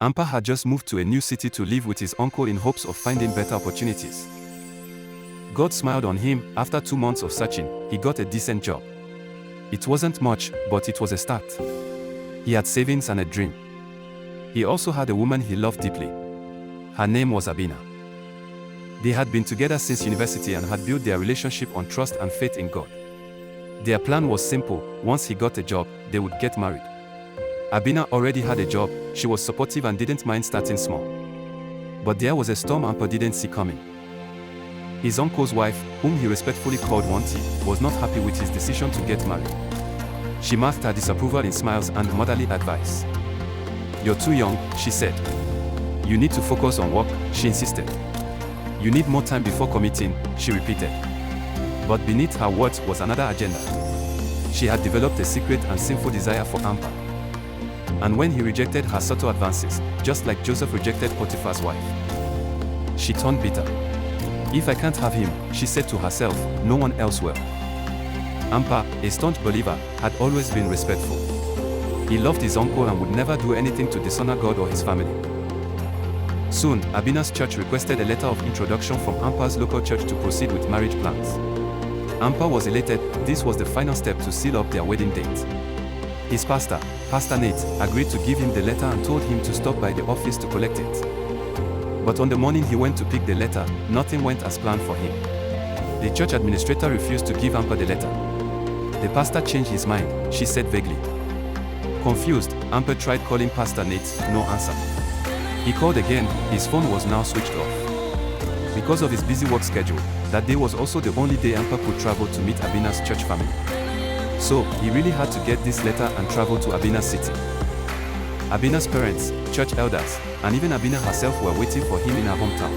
Ampa had just moved to a new city to live with his uncle in hopes of finding better opportunities. God smiled on him. After 2 months of searching, he got a decent job. It wasn't much, but it was a start. He had savings and a dream. He also had a woman he loved deeply. Her name was Abina. They had been together since university and had built their relationship on trust and faith in God. Their plan was simple: once he got a job, they would get married. Abina already had a job, she was supportive and didn't mind starting small. But there was a storm Ampa didn't see coming. His uncle's wife, whom he respectfully called Wanti, was not happy with his decision to get married. She masked her disapproval in smiles and motherly advice. "You're too young," she said. "You need to focus on work," she insisted. "You need more time before committing," she repeated. But beneath her words was another agenda. She had developed a secret and sinful desire for Ampa. And when he rejected her subtle advances, just like Joseph rejected Potiphar's wife, she turned bitter. "If I can't have him," she said to herself, "no one else will." Ampa, a staunch believer, had always been respectful. He loved his uncle and would never do anything to dishonor God or his family. Soon, Abina's church requested a letter of introduction from Ampa's local church to proceed with marriage plans. Ampa was elated. This was the final step to seal up their wedding date. His pastor, Pastor Nate, agreed to give him the letter and told him to stop by the office to collect it. But on the morning he went to pick the letter, nothing went as planned for him. The church administrator refused to give Ampa the letter. "The pastor changed his mind," she said vaguely. Confused, Ampa tried calling Pastor Nate, no answer. He called again, his phone was now switched off. Because of his busy work schedule, that day was also the only day Ampa could travel to meet Abina's church family. So, he really had to get this letter and travel to Abina's city. Abina's parents, church elders, and even Abina herself were waiting for him in her hometown.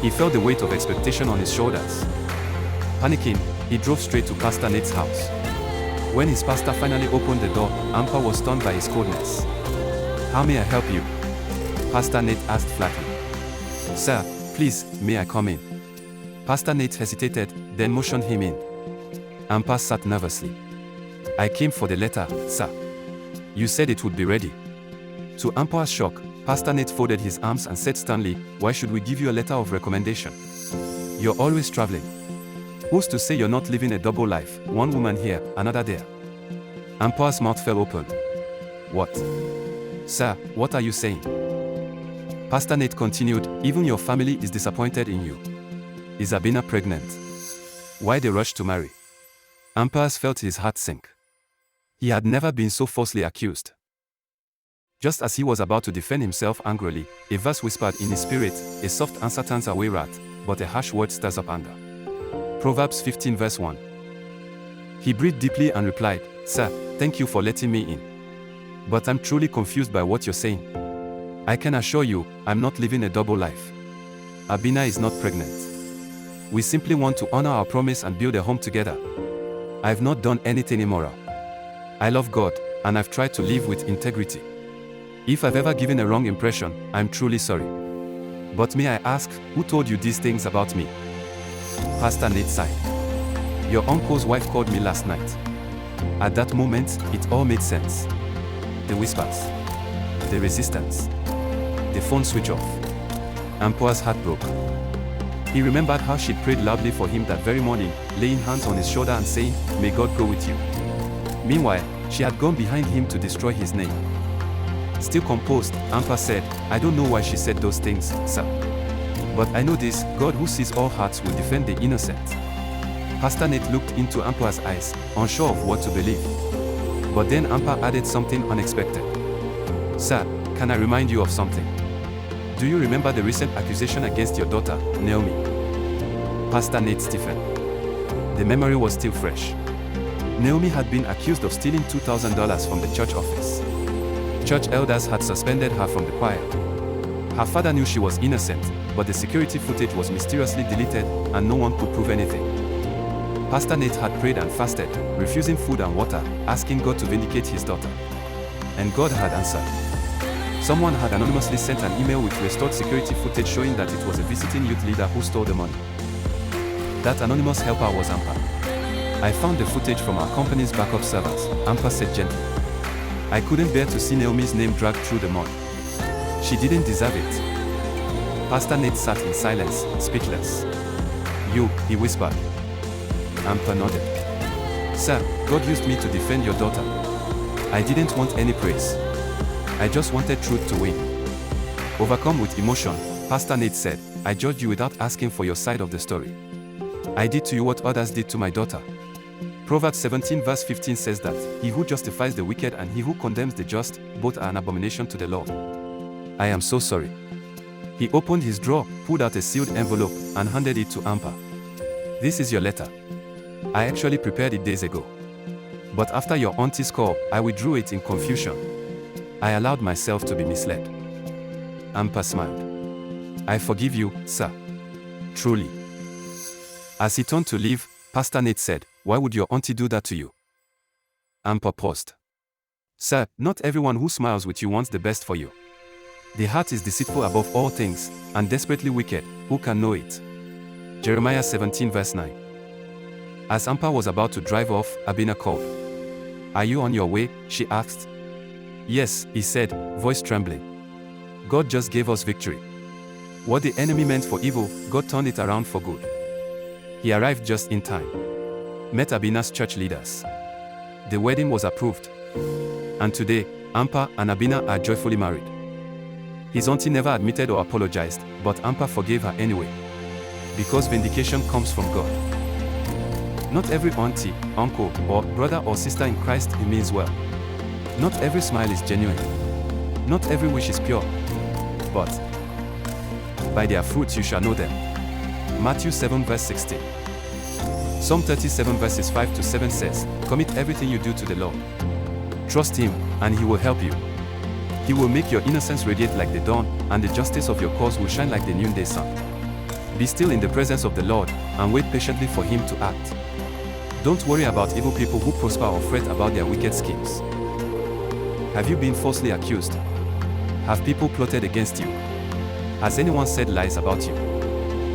He felt the weight of expectation on his shoulders. Panicking, he drove straight to Pastor Nate's house. When his pastor finally opened the door, Ampa was stunned by his coldness. "How may I help you?" Pastor Nate asked flatly. "Sir, please, may I come in?" Pastor Nate hesitated, then motioned him in. Ampa sat nervously. "I came for the letter, sir. You said it would be ready." To Ampa's shock, Pastor Nate folded his arms and said sternly, "Why should we give you a letter of recommendation? You're always traveling. Who's to say you're not living a double life, one woman here, another there?" Ampa's mouth fell open. "What? Sir, what are you saying?" Pastor Nate continued, "Even your family is disappointed in you. Is Abina pregnant? Why the rush to marry?" Ampas felt his heart sink. He had never been so falsely accused. Just as he was about to defend himself angrily, a voice whispered in his spirit, "A soft answer turns away wrath, but a harsh word stirs up anger." Proverbs 15 verse 1. He breathed deeply and replied, "Sir, thank you for letting me in. But I'm truly confused by what you're saying. I can assure you, I'm not living a double life. Abina is not pregnant. We simply want to honor our promise and build a home together. I've not done anything immoral. I love God, and I've tried to live with integrity. If I've ever given a wrong impression, I'm truly sorry. But may I ask, who told you these things about me?" Pastor Nate sighed. "Your uncle's wife called me last night." At that moment, it all made sense. The whispers, the resistance, the phone switch off. Ampua's heart broke. He remembered how she'd prayed loudly for him that very morning, laying hands on his shoulder and saying, "May God go with you." Meanwhile, she had gone behind him to destroy his name. Still composed, Ampa said, "I don't know why she said those things, sir. But I know this, God who sees all hearts will defend the innocent." Pastor Nate looked into Ampa's eyes, unsure of what to believe. But then Ampa added something unexpected. "Sir, can I remind you of something? Do you remember the recent accusation against your daughter, Naomi?" Pastor Nate stiffened. The memory was still fresh. Naomi had been accused of stealing $2,000 from the church office. Church elders had suspended her from the choir. Her father knew she was innocent, but the security footage was mysteriously deleted, and no one could prove anything. Pastor Nate had prayed and fasted, refusing food and water, asking God to vindicate his daughter. And God had answered. Someone had anonymously sent an email with restored security footage showing that it was a visiting youth leader who stole the money. That anonymous helper was Ampa. "I found the footage from our company's backup servers," Ampa said gently. "I couldn't bear to see Naomi's name dragged through the mud. She didn't deserve it. Pastor Nate sat in silence, speechless. You, he whispered. Ampa nodded. Sir, God used me to defend your daughter. I didn't want any praise. I just wanted truth to win. Overcome with emotion, Pastor Nate said, I judged you without asking for your side of the story. I did to you what others did to my daughter. Proverbs 17 verse 15 says that, he who justifies the wicked and he who condemns the just, both are an abomination to the Lord. I am so sorry. He opened his drawer, pulled out a sealed envelope, and handed it to Ampa. This is your letter. I actually prepared it days ago. But after your auntie's call, I withdrew it in confusion. I allowed myself to be misled. Ampa smiled. I forgive you, sir. Truly. As he turned to leave, Pastor Nate said, why would your auntie do that to you? Ampa paused. Sir, not everyone who smiles with you wants the best for you. The heart is deceitful above all things, and desperately wicked, who can know it? Jeremiah 17 verse 9. As Ampa was about to drive off, Abina called. Are you on your way? She asked. Yes, he said, voice trembling. God just gave us victory. What the enemy meant for evil, God turned it around for good. He arrived just in time. Met Abina's church leaders. The wedding was approved. And today, Ampa and Abina are joyfully married. His auntie never admitted or apologized, but Ampa forgave her anyway. Because vindication comes from God. Not every auntie, uncle, or brother or sister in Christ means well. Not every smile is genuine. Not every wish is pure. But by their fruits you shall know them. Matthew 7 verse 16. Psalm 37 verses 5 to 7 says, commit everything you do to the Lord. Trust Him, and He will help you. He will make your innocence radiate like the dawn, and the justice of your cause will shine like the noonday sun. Be still in the presence of the Lord, and wait patiently for Him to act. Don't worry about evil people who prosper or fret about their wicked schemes. Have you been falsely accused? Have people plotted against you? Has anyone said lies about you?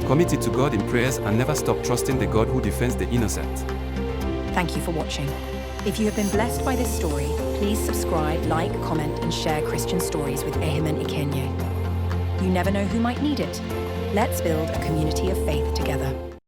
Commit it to God in prayers and never stop trusting the God who defends the innocent. Thank you for watching. If you have been blessed by this story, please subscribe, like, comment, and share Christian stories with Ehiman Ikenye. You never know who might need it. Let's build a community of faith together.